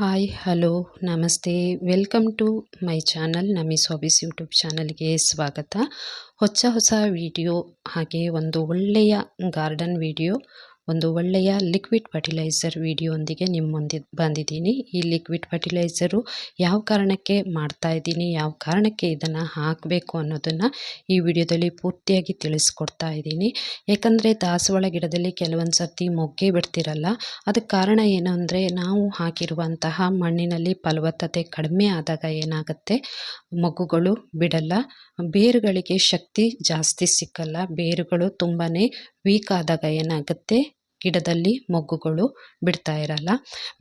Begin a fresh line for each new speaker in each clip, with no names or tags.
Hi hello ನಮಸ್ತೆ welcome to my channel ನಮೀಸ್ hobbies YouTube ಚಾನಲ್ಗೆ ಸ್ವಾಗತ. ಹೊಸ ವಿಡಿಯೋ ಹಾಗೆ ಒಂದು ಒಳ್ಳೆಯ ಗಾರ್ಡನ್ ವಿಡಿಯೋ, ಒಂದು ಒಳ್ಳೆಯ ಲಿಕ್ವಿಡ್ ಫರ್ಟಿಲೈಸರ್ ವಿಡಿಯೋಂದಿಗೆ ನಿಮ್ಮ ಮುಂದೆ ಬಂದಿದ್ದೀನಿ. ಈ ಲಿಕ್ವಿಡ್ ಫರ್ಟಿಲೈಸರು ಯಾವ ಕಾರಣಕ್ಕೆ ಮಾಡ್ತಾ ಇದ್ದೀನಿ, ಯಾವ ಕಾರಣಕ್ಕೆ ಇದನ್ನು ಹಾಕಬೇಕು ಅನ್ನೋದನ್ನು ಈ ವಿಡಿಯೋದಲ್ಲಿ ಪೂರ್ತಿಯಾಗಿ ತಿಳಿಸ್ಕೊಡ್ತಾ ಇದ್ದೀನಿ. ಯಾಕಂದರೆ ದಾಸವಾಳ ಗಿಡದಲ್ಲಿ ಕೆಲವೊಂದು ಸರ್ತಿ ಮೊಗ್ಗೆ ಬಿಡ್ತಿರಲ್ಲ, ಅದಕ್ಕೆ ಕಾರಣ ಏನು ಅಂದರೆ ನಾವು ಹಾಕಿರುವಂತಹ ಮಣ್ಣಿನಲ್ಲಿ ಫಲವತ್ತತೆ ಕಡಿಮೆ ಆದಾಗ ಏನಾಗುತ್ತೆ, ಮೊಗ್ಗುಗಳು ಬಿಡಲ್ಲ, ಬೇರುಗಳಿಗೆ ಶಕ್ತಿ ಜಾಸ್ತಿ ಸಿಕ್ಕಲ್ಲ, ಬೇರುಗಳು ತುಂಬಾ ವೀಕ್ ಆದಾಗ ಏನಾಗುತ್ತೆ, ಗಿಡದಲ್ಲಿ ಮೊಗ್ಗುಗಳು ಬಿಡ್ತಾ ಇರಲ್ಲ.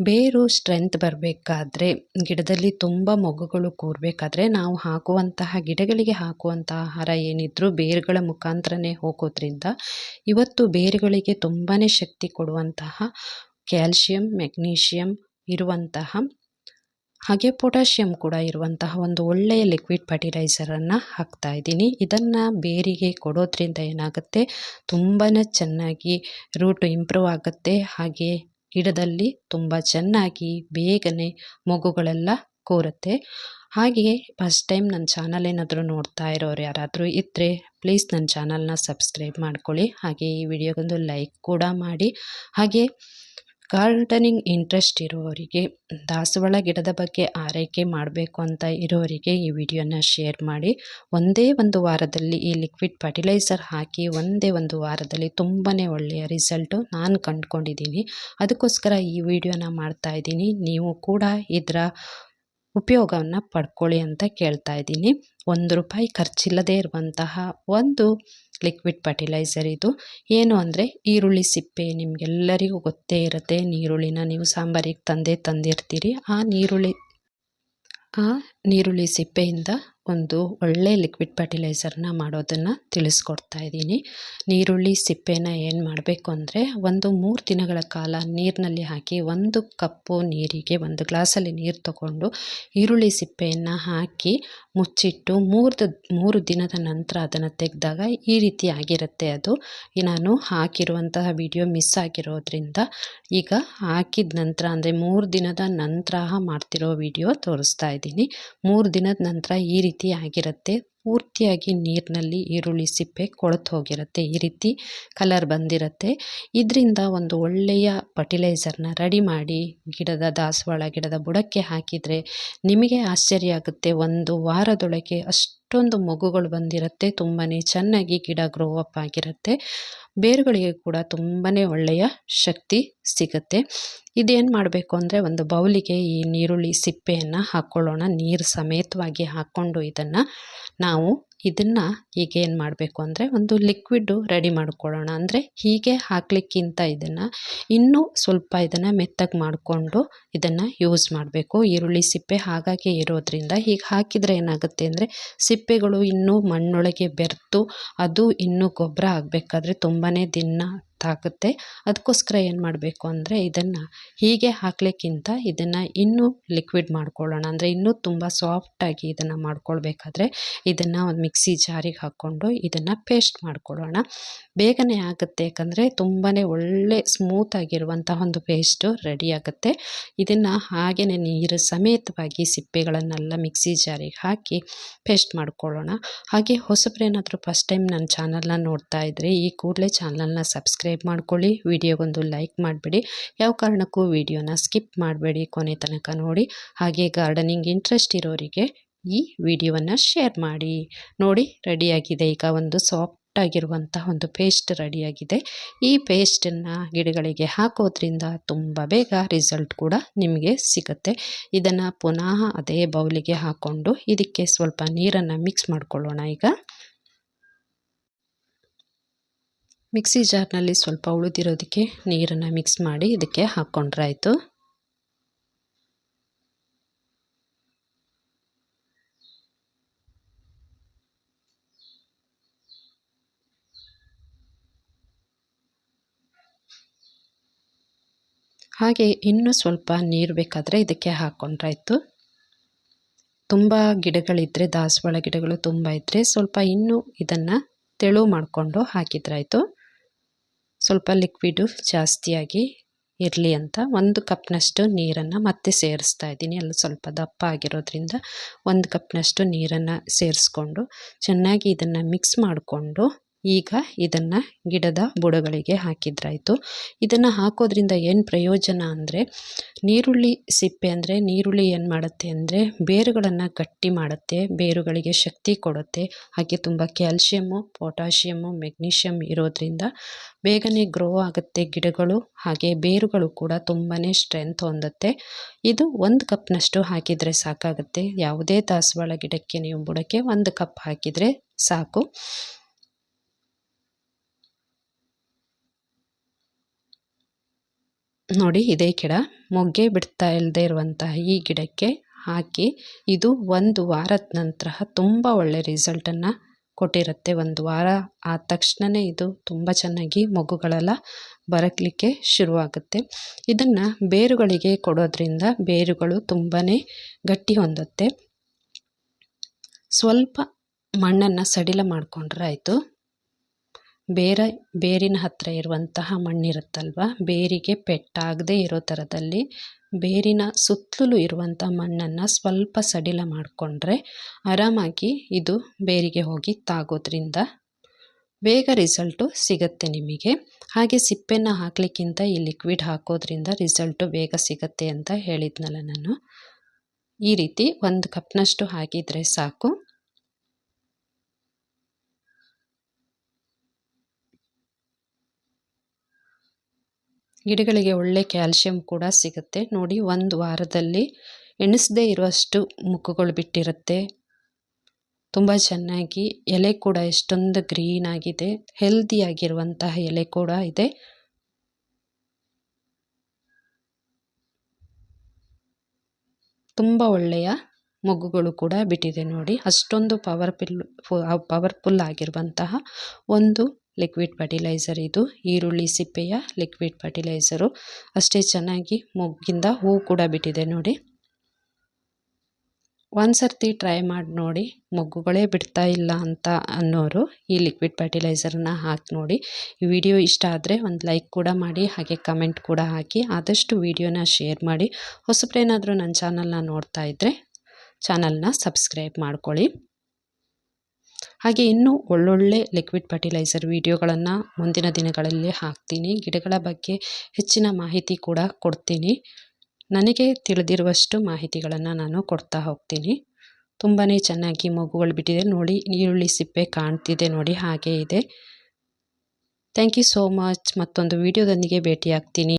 ಬೇರು ಸ್ಟ್ರೆಂತ್ ಬರಬೇಕಾದ್ರೆ, ಗಿಡದಲ್ಲಿ ತುಂಬ ಮೊಗ್ಗುಗಳು ಕೂರಬೇಕಾದ್ರೆ ನಾವು ಹಾಕುವಂತಹ ಗಿಡಗಳಿಗೆ ಹಾಕುವಂತಹ ಆಹಾರ ಏನಿದ್ರು ಬೇರುಗಳ ಮುಖಾಂತರನೇ ಹೋಗೋದ್ರಿಂದ ಇವತ್ತು ಬೇರುಗಳಿಗೆ ತುಂಬಾ ಶಕ್ತಿ ಕೊಡುವಂತಹ ಕ್ಯಾಲ್ಶಿಯಂ, ಮೆಗ್ನೀಷಿಯಂ ಇರುವಂತಹ ಹಾಗೆ ಪೊಟ್ಯಾಷಿಯಂ ಕೂಡ ಇರುವಂತಹ ಒಂದು ಒಳ್ಳೆಯ ಲಿಕ್ವಿಡ್ ಫರ್ಟಿಲೈಸರನ್ನು ಹಾಕ್ತಾ ಇದ್ದೀನಿ. ಇದನ್ನು ಬೇರಿಗೆ ಕೊಡೋದ್ರಿಂದ ಏನಾಗುತ್ತೆ, ತುಂಬಾ ಚೆನ್ನಾಗಿ ರೂಟು ಇಂಪ್ರೂವ್ ಆಗುತ್ತೆ, ಹಾಗೆ ಗಿಡದಲ್ಲಿ ತುಂಬ ಚೆನ್ನಾಗಿ ಬೇಗನೆ ಮೊಗ್ಗುಗಳೆಲ್ಲ ಕೂರುತ್ತೆ. ಹಾಗೆಯೇ ಫಸ್ಟ್ ಟೈಮ್ ನನ್ನ ಚಾನಲ್ ಏನಾದರೂ ನೋಡ್ತಾ ಇರೋರು ಯಾರಾದರೂ ಇದ್ದರೆ ಪ್ಲೀಸ್ ನನ್ನ ಚಾನಲ್ನ ಸಬ್ಸ್ಕ್ರೈಬ್ ಮಾಡ್ಕೊಳ್ಳಿ, ಹಾಗೆ ಈ ವಿಡಿಯೋಗೊಂದು ಲೈಕ್ ಕೂಡ ಮಾಡಿ. ಹಾಗೆ ಗಾರ್ಡನಿಂಗ್ ಇಂಟ್ರೆಸ್ಟ್ ಇರೋವರಿಗೆ, ದಾಸವಾಳ ಗಿಡದ ಬಗ್ಗೆ ಆರೈಕೆ ಮಾಡಬೇಕು ಅಂತ ಇರೋರಿಗೆ ಈ ವಿಡಿಯೋನ ಶೇರ್ ಮಾಡಿ. ಒಂದೇ ಒಂದು ವಾರದಲ್ಲಿ ಈ ಲಿಕ್ವಿಡ್ ಫರ್ಟಿಲೈಸರ್ ಹಾಕಿ ಒಂದೇ ಒಂದು ವಾರದಲ್ಲಿ ತುಂಬಾ ಒಳ್ಳೆಯ ರಿಸಲ್ಟು ನಾನು ಕಂಡುಕೊಂಡಿದ್ದೀನಿ. ಅದಕ್ಕೋಸ್ಕರ ಈ ವಿಡಿಯೋನ ಮಾಡ್ತಾ ಇದ್ದೀನಿ. ನೀವು ಕೂಡ ಇದರ ಉಪಯೋಗವನ್ನು ಪಡ್ಕೊಳ್ಳಿ ಅಂತ ಕೇಳ್ತಾ ಇದ್ದೀನಿ. ₹1 ಖರ್ಚಿಲ್ಲದೆ ಇರುವಂತಹ ಒಂದು ಲಿಕ್ವಿಡ್ ಫರ್ಟಿಲೈಸರ್ ಇದು. ಏನು ಅಂದರೆ ಈರುಳ್ಳಿ ಸಿಪ್ಪೆ, ನಿಮಗೆಲ್ಲರಿಗೂ ಗೊತ್ತೇ ಇರುತ್ತೆ, ನೀರುಳ್ಳಿನ ನೀವು ಸಾಂಬಾರಿಗೆ ತಂದಿರ್ತೀರಿ. ಆ ನೀರುಳ್ಳಿ ಸಿಪ್ಪೆಯಿಂದ ಒಂದು ಒಳ್ಳೆ ಲಿಕ್ವಿಡ್ ಫರ್ಟಿಲೈಸರ್ನ ಮಾಡೋದನ್ನು ತಿಳಿಸ್ಕೊಡ್ತಾ ಇದ್ದೀನಿ. ನೀರುಳ್ಳಿ ಸಿಪ್ಪೆನ ಏನು ಮಾಡಬೇಕು ಅಂದರೆ, ಒಂದು 3 ದಿನಗಳ ಕಾಲ ನೀರಿನಲ್ಲಿ ಹಾಕಿ, 1 ಕಪ್ಪು ನೀರಿಗೆ 1 ಗ್ಲಾಸಲ್ಲಿ ನೀರು ತಗೊಂಡು ಈರುಳ್ಳಿ ಸಿಪ್ಪೆಯನ್ನು ಹಾಕಿ ಮುಚ್ಚಿಟ್ಟು 3 ದಿನದ ನಂತರ ಅದನ್ನು ತೆಗೆದಾಗ ಈ ರೀತಿ ಆಗಿರುತ್ತೆ. ಅದು ನಾನು ಹಾಕಿರುವಂತಹ ವಿಡಿಯೋ ಮಿಸ್ ಆಗಿರೋದ್ರಿಂದ ಈಗ ಹಾಕಿದ ನಂತರ ಅಂದರೆ 3 ದಿನದ ನಂತರ ಮಾಡ್ತಿರೋ ವಿಡಿಯೋ ತೋರಿಸ್ತಾ ಇದ್ದೀನಿ. 3 ದಿನದ ನಂತರ ಈ ರೀತಿ ಆಗಿರುತ್ತೆ. ಪೂರ್ತಿಯಾಗಿ ನೀರಿನಲ್ಲಿ ಈರುಳ್ಳಿ ಸಿಪ್ಪೆ ಕೊಳೆತು ಹೋಗಿರುತ್ತೆ, ಈ ರೀತಿ ಕಲರ್ ಬಂದಿರುತ್ತೆ. ಇದರಿಂದ ಒಂದು ಒಳ್ಳೆಯ ಫರ್ಟಿಲೈಸರ್ನ ರೆಡಿ ಮಾಡಿ ದಾಸವಾಳ ಗಿಡದ ಬುಡಕ್ಕೆ ಹಾಕಿದರೆ ನಿಮಗೆ ಆಶ್ಚರ್ಯ ಆಗುತ್ತೆ, 1 ವಾರದೊಳಗೆ ಅಷ್ಟೊಂದು ಮೊಗ್ಗುಗಳು ಬಂದಿರುತ್ತೆ, ತುಂಬಾ ಚೆನ್ನಾಗಿ ಗಿಡ ಗ್ರೋ ಅಪ್ ಆಗಿರುತ್ತೆ, ಬೇರುಗಳಿಗೆ ಕೂಡ ತುಂಬಾ ಒಳ್ಳೆಯ ಶಕ್ತಿ ಸಿಗುತ್ತೆ. ಇದೇನು ಮಾಡಬೇಕು ಅಂದರೆ, ಒಂದು ಬೌಲಿಗೆ ಈ ನೀರುಳ್ಳಿ ಸಿಪ್ಪೆಯನ್ನು ಹಾಕ್ಕೊಳ್ಳೋಣ, ನೀರು ಸಮೇತವಾಗಿ ಹಾಕ್ಕೊಂಡು ಇದನ್ನು ಈಗ ಏನು ಮಾಡಬೇಕು ಅಂದರೆ ಒಂದು ಲಿಕ್ವಿಡ್ಡು ರೆಡಿ ಮಾಡ್ಕೊಳ್ಳೋಣ. ಅಂದರೆ ಹೀಗೆ ಹಾಕಲಿಕ್ಕಿಂತ ಇನ್ನೂ ಸ್ವಲ್ಪ ಮೆತ್ತಗೆ ಮಾಡಿಕೊಂಡು ಇದನ್ನು ಯೂಸ್ ಮಾಡಬೇಕು. ಈರುಳ್ಳಿ ಸಿಪ್ಪೆ ಹಾಗಾಗಿ ಇರೋದ್ರಿಂದ ಹೀಗೆ ಹಾಕಿದರೆ ಏನಾಗುತ್ತೆ ಅಂದರೆ, ಸಿಪ್ಪೆಗಳು ಇನ್ನೂ ಮಣ್ಣೊಳಗೆ ಬೆರೆತು ಅದು ಇನ್ನೂ ಗೊಬ್ಬರ ಆಗಬೇಕಾದ್ರೆ ತುಂಬಾ ದಿನ ತಾಗುತ್ತೆ. ಅದಕ್ಕೋಸ್ಕರ ಏನು ಮಾಡಬೇಕು ಅಂದರೆ, ಇದನ್ನು ಹೀಗೆ ಹಾಕಲಿಕ್ಕಿಂತ ಇದನ್ನು ಇನ್ನೂ ಲಿಕ್ವಿಡ್ ಮಾಡ್ಕೊಳ್ಳೋಣ. ಅಂದರೆ ಇನ್ನೂ ತುಂಬ ಸಾಫ್ಟಾಗಿ ಇದನ್ನು ಮಾಡ್ಕೊಳ್ಬೇಕಾದ್ರೆ ಇದನ್ನು ಒಂದು ಮಿಕ್ಸಿ ಜಾರಿಗೆ ಹಾಕ್ಕೊಂಡು ಇದನ್ನು ಪೇಸ್ಟ್ ಮಾಡ್ಕೊಳ್ಳೋಣ. ಬೇಗನೆ ಆಗುತ್ತೆ, ಯಾಕಂದರೆ ತುಂಬಾ ಒಳ್ಳೆ ಸ್ಮೂತಾಗಿರುವಂತಹ ಒಂದು ಪೇಸ್ಟು ರೆಡಿ ಆಗುತ್ತೆ. ಇದನ್ನು ಹಾಗೆಯೇ ನೀರು ಸಮೇತವಾಗಿ ಸಿಪ್ಪೆಗಳನ್ನೆಲ್ಲ ಮಿಕ್ಸಿ ಜಾರಿಗೆ ಹಾಕಿ ಪೇಸ್ಟ್ ಮಾಡ್ಕೊಳ್ಳೋಣ. ಹಾಗೆ ಹೊಸಬ್ರೇನಾದರೂ ಫಸ್ಟ್ ಟೈಮ್ ನನ್ನ ಚಾನಲ್ನ ನೋಡ್ತಾ ಇದ್ದರೆ ಈ ಕೂಡಲೇ ಚಾನಲ್ನ ಸಬ್ಸ್ಕ್ರೈಬ್ ಮಾಡ್ಕೊಳ್ಳಿ, ವಿಡಿಯೋಗೊಂದು ಲೈಕ್ ಮಾಡಿಬಿಡಿ, ಯಾವ ಕಾರಣಕ್ಕೂ ವಿಡಿಯೋನ ಸ್ಕಿಪ್ ಮಾಡಬೇಡಿ, ಕೊನೆ ತನಕ ನೋಡಿ. ಹಾಗೆ ಗಾರ್ಡನಿಂಗ್ ಇಂಟ್ರೆಸ್ಟ್ ಇರೋರಿಗೆ ಈ ವಿಡಿಯೋವನ್ನು ಶೇರ್ ಮಾಡಿ. ನೋಡಿ, ರೆಡಿಯಾಗಿದೆ, ಈಗ ಒಂದು ಸಾಫ್ಟ್ ಆಗಿರುವಂತಹ ಒಂದು ಪೇಸ್ಟ್ ರೆಡಿಯಾಗಿದೆ. ಈ ಪೇಸ್ಟನ್ನು ಗಿಡಗಳಿಗೆ ಹಾಕೋದ್ರಿಂದ ತುಂಬ ಬೇಗ ರಿಸಲ್ಟ್ ಕೂಡ ನಿಮಗೆ ಸಿಗುತ್ತೆ. ಇದನ್ನು ಪುನಃ ಅದೇ ಬೌಲಿಗೆ ಹಾಕ್ಕೊಂಡು ಇದಕ್ಕೆ ಸ್ವಲ್ಪ ನೀರನ್ನು ಮಿಕ್ಸ್ ಮಾಡ್ಕೊಳ್ಳೋಣ. ಈಗ ಮಿಕ್ಸಿ ಜಾರ್ನಲ್ಲಿ ಸ್ವಲ್ಪ ಉಳಿದಿರೋದಕ್ಕೆ ನೀರನ್ನು ಮಿಕ್ಸ್ ಮಾಡಿ ಇದಕ್ಕೆ ಹಾಕ್ಕೊಂಡ್ರಾಯ್ತು. ಹಾಗೆ ಇನ್ನೂ ಸ್ವಲ್ಪ ನೀರು ಬೇಕಾದರೆ ಇದಕ್ಕೆ ಹಾಕ್ಕೊಂಡ್ರಾಯ್ತು. ತುಂಬ ಗಿಡಗಳಿದ್ದರೆ, ದಾಸವಾಳ ಗಿಡಗಳು ತುಂಬ ಇದ್ದರೆ ಸ್ವಲ್ಪ ಇನ್ನೂ ಇದನ್ನು ತೆಳು ಮಾಡಿಕೊಂಡು ಹಾಕಿದ್ರಾಯ್ತು. ಸ್ವಲ್ಪ ಲಿಕ್ವಿಡು ಜಾಸ್ತಿಯಾಗಿ ಇರಲಿ ಅಂತ 1 ಕಪ್ನಷ್ಟು ನೀರನ್ನು ಮತ್ತೆ ಸೇರಿಸ್ತಾ ಇದ್ದೀನಿ. ಎಲ್ಲ ಸ್ವಲ್ಪ ದಪ್ಪ ಆಗಿರೋದ್ರಿಂದ 1 ಕಪ್ನಷ್ಟು ನೀರನ್ನು ಸೇರಿಸ್ಕೊಂಡು ಚೆನ್ನಾಗಿ ಇದನ್ನು ಮಿಕ್ಸ್ ಮಾಡಿಕೊಂಡು ಈಗ ಇದನ್ನು ಗಿಡದ ಬುಡಗಳಿಗೆ ಹಾಕಿದ್ರಾಯಿತು. ಇದನ್ನು ಹಾಕೋದ್ರಿಂದ ಏನು ಪ್ರಯೋಜನ ಅಂದರೆ, ನೀರುಳ್ಳಿ ಸಿಪ್ಪೆ ಅಂದರೆ ನೀರುಳ್ಳಿ ಏನು ಮಾಡುತ್ತೆ ಅಂದರೆ ಬೇರುಗಳನ್ನು ಗಟ್ಟಿ ಮಾಡುತ್ತೆ, ಬೇರುಗಳಿಗೆ ಶಕ್ತಿ ಕೊಡುತ್ತೆ. ಹಾಗೆ ತುಂಬ ಕ್ಯಾಲ್ಶಿಯಮ್ಮು, ಪೊಟ್ಯಾಷಿಯಮ್ಮು, ಮೆಗ್ನೀಷಿಯಮ್ ಇರೋದ್ರಿಂದ ಬೇಗನೆ ಗ್ರೋ ಆಗುತ್ತೆ ಗಿಡಗಳು. ಹಾಗೆ ಬೇರುಗಳು ಕೂಡ ತುಂಬಾ ಸ್ಟ್ರೆಂತ್ ಹೊಂದುತ್ತೆ. ಇದು 1 ಕಪ್ನಷ್ಟು ಹಾಕಿದರೆ ಸಾಕಾಗುತ್ತೆ. ಯಾವುದೇ ದಾಸವಾಳ ಗಿಡಕ್ಕೆ ನೀವು ಬುಡಕ್ಕೆ 1 ಕಪ್ ಹಾಕಿದರೆ ಸಾಕು. ನೋಡಿ, ಇದೇ ಗಿಡ ಮೊಗ್ಗೆ ಬಿಡ್ತಾ ಇಲ್ಲದೆ ಇರುವಂತಹ ಈ ಗಿಡಕ್ಕೆ ಹಾಕಿ ಇದು 1 ವಾರದ ನಂತರ ತುಂಬ ಒಳ್ಳೆ ರಿಸಲ್ಟನ್ನು ಕೊಟ್ಟಿರುತ್ತೆ. 1 ವಾರ ಆದ ತಕ್ಷಣವೇ ಇದು ತುಂಬ ಚೆನ್ನಾಗಿ ಮೊಗ್ಗುಗಳೆಲ್ಲ ಬರಲಿಕ್ಕೆ ಶುರುವಾಗುತ್ತೆ. ಇದನ್ನು ಬೇರುಗಳಿಗೆ ಕೊಡೋದ್ರಿಂದ ಬೇರುಗಳು ತುಂಬಾ ಗಟ್ಟಿ ಹೊಂದುತ್ತೆ. ಸ್ವಲ್ಪ ಮಣ್ಣನ್ನು ಸಡಿಲ ಮಾಡಿಕೊಂಡ್ರೆ ಆಯಿತು. ಬೇರಿನ ಹತ್ತಿರ ಇರುವಂತಹ ಮಣ್ಣಿರುತ್ತಲ್ವ, ಬೇರಿಗೆ ಪೆಟ್ಟಾಗದೇ ಇರೋ ಥರದಲ್ಲಿ ಬೇರಿನ ಸುತ್ತಲೂ ಇರುವಂಥ ಮಣ್ಣನ್ನು ಸ್ವಲ್ಪ ಸಡಿಲ ಮಾಡಿಕೊಂಡ್ರೆ ಆರಾಮಾಗಿ ಇದು ಬೇರಿಗೆ ಹೋಗಿ ತಾಗೋದ್ರಿಂದ ಬೇಗ ರಿಸಲ್ಟು ಸಿಗುತ್ತೆ ನಿಮಗೆ. ಹಾಗೆ ಸಿಪ್ಪೆನ ಹಾಕಲಿಕ್ಕಿಂತ ಈ ಲಿಕ್ವಿಡ್ ಹಾಕೋದ್ರಿಂದ ರಿಸಲ್ಟು ಬೇಗ ಸಿಗುತ್ತೆ ಅಂತ ಹೇಳಿದ್ನಲ್ಲ ನಾನು. ಈ ರೀತಿ 1 ಕಪ್ನಷ್ಟು ಹಾಕಿದರೆ ಸಾಕು. ಗಿಡಗಳಿಗೆ ಒಳ್ಳೆ ಕ್ಯಾಲ್ಶಿಯಂ ಕೂಡ ಸಿಗುತ್ತೆ. ನೋಡಿ, 1 ವಾರದಲ್ಲಿ ಎಣಿಸದೇ ಇರುವಷ್ಟು ಮುಕ್ಕುಗಳು ಬಿಟ್ಟಿರುತ್ತೆ. ತುಂಬ ಚೆನ್ನಾಗಿ ಎಲೆ ಕೂಡ ಎಷ್ಟೊಂದು ಗ್ರೀನ್ ಆಗಿದೆ, ಹೆಲ್ದಿಯಾಗಿರುವಂತಹ ಎಲೆ ಕೂಡ ಇದೆ. ತುಂಬ ಒಳ್ಳೆಯ ಮೊಗ್ಗುಗಳು ಕೂಡ ಬಿಟ್ಟಿದೆ ನೋಡಿ. ಅಷ್ಟೊಂದು ಪವರ್ಫುಲ್ ಆಗಿರುವಂತಹ ಒಂದು ಲಿಕ್ವಿಡ್ ಫರ್ಟಿಲೈಸರ್ ಇದು. ಈರುಳ್ಳಿ ಸಿಪ್ಪೆಯ ಲಿಕ್ವಿಡ್ ಫರ್ಟಿಲೈಸರು. ಅಷ್ಟೇ ಚೆನ್ನಾಗಿ ಮೊಗ್ಗಿಂದ ಹೂ ಕೂಡ ಬಿಟ್ಟಿದೆ ನೋಡಿ. ಒಂದ್ಸರ್ತಿ ಟ್ರೈ ಮಾಡಿ ನೋಡಿ. ಮೊಗ್ಗುಗಳೇ ಬಿಡ್ತಾ ಇಲ್ಲ ಅಂತ ಅನ್ನೋರು ಈ ಲಿಕ್ವಿಡ್ ಫರ್ಟಿಲೈಸರ್ನ ಹಾಕಿ ನೋಡಿ. ಈ ವಿಡಿಯೋ ಇಷ್ಟ ಆದರೆ ಒಂದು ಲೈಕ್ ಕೂಡ ಮಾಡಿ, ಹಾಗೆ ಕಮೆಂಟ್ ಕೂಡ ಹಾಕಿ. ಆದಷ್ಟು ವಿಡಿಯೋನ ಶೇರ್ ಮಾಡಿ. ಹೊಸಬ್ರೇನಾದರೂ ನನ್ನ ಚಾನಲ್ನ ನೋಡ್ತಾ ಇದ್ದರೆ ಚಾನಲ್ನ ಸಬ್ಸ್ಕ್ರೈಬ್ ಮಾಡ್ಕೊಳ್ಳಿ. ಹಾಗೆ ಇನ್ನೂ ಒಳ್ಳೊಳ್ಳೆ ಲಿಕ್ವಿಡ್ ಫರ್ಟಿಲೈಸರ್ ವಿಡಿಯೋಗಳನ್ನು ಮುಂದಿನ ದಿನಗಳಲ್ಲಿ ಹಾಕ್ತೀನಿ. ಗಿಡಗಳ ಬಗ್ಗೆ ಹೆಚ್ಚಿನ ಮಾಹಿತಿ ಕೂಡ ಕೊಡ್ತೀನಿ. ನನಗೆ ತಿಳಿದಿರುವಷ್ಟು ಮಾಹಿತಿಗಳನ್ನು ನಾನು ಕೊಡ್ತಾ ಹೋಗ್ತೀನಿ. ತುಂಬಾ ಚೆನ್ನಾಗಿ ಮೊಗ್ಗುಗಳು ಬಿಟ್ಟಿದೆ ನೋಡಿ. ಈರುಳ್ಳಿ ಸಿಪ್ಪೆ ಕಾಣ್ತಿದೆ ನೋಡಿ, ಹಾಗೇ ಇದೆ. Thank you so much. ಮತ್ತೊಂದು ವಿಡಿಯೋದೊಂದಿಗೆ ಭೇಟಿಯಾಗ್ತೀನಿ.